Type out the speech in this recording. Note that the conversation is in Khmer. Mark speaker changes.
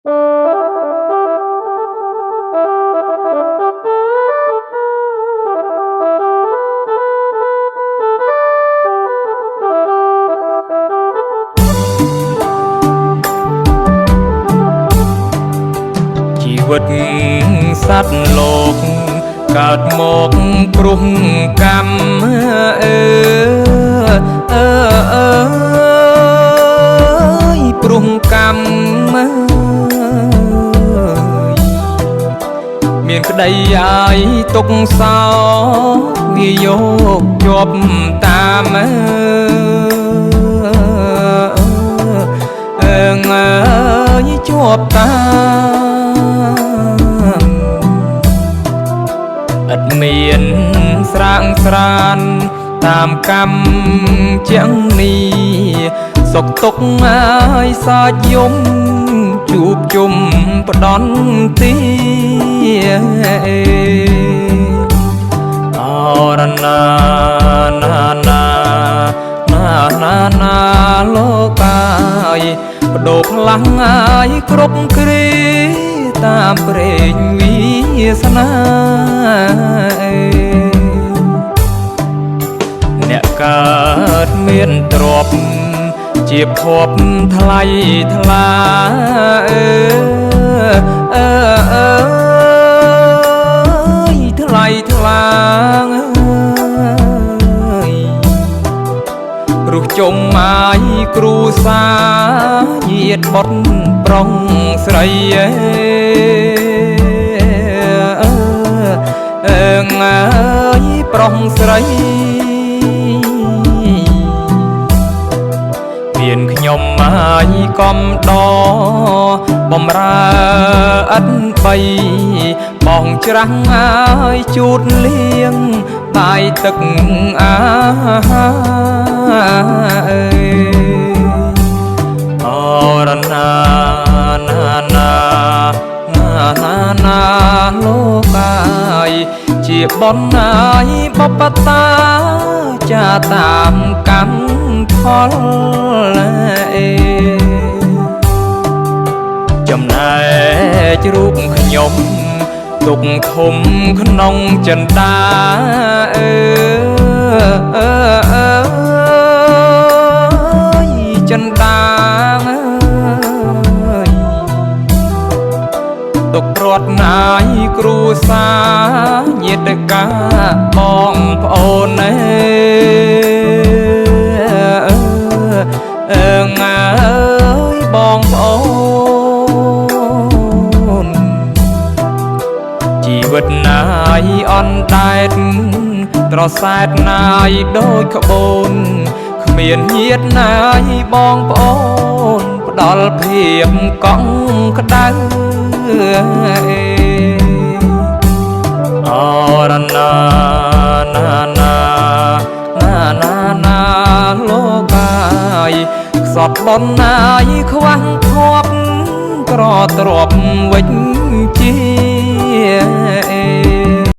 Speaker 1: ជីវិតសត្វលោកកើតមកព្រោះកម្មព្រោះកម្មមានក្តីអាយទុកសោងាយយកជាប់តាមជាប់តាមឥតមានស្រាងស្រានតាមកម្មជាងនេះសុខទុក្ខហើយសាច់យំជួបជុំផ្ដន់ទីអរណាណាលោកកាយបដូរខ្លាំងហើយគ្រប់គ្រាតាមព្រេងវាសនាអ្នកកើតមានទ្រព្យជាភពថ្លៃថ្លាថ្លៃថ្លារុះជុំអាយគ្រូសាញាតិបុត្រប្រុងស្រីប្រុងស្រីមានខ្ញុំអាយកំដបំរើឥតបីបងច្រាំងហើយជូតលៀងបាយទឹកអាហារអរណាណាលោកកាយជាបុណ្យណាយបបតាចាតាមកម្មផលចំណែករូបខ្ញុំទុកធំក្នុងចិន្តាចិន្តាទុកព្រាត់ណាយគ្រួសារញាតិកាបងប្អូនបងប្អូនជីវិតណាយអន់តែតត្រសែតណាយដូចក្បូនគ្មានញាតិណាយបងប្អូនផ្ដល់ភាពកង់ក្ដៅអរណាណាលោកកាយខ្សត់បនណាយខ្វះខប់ក្រទ្របវិញជា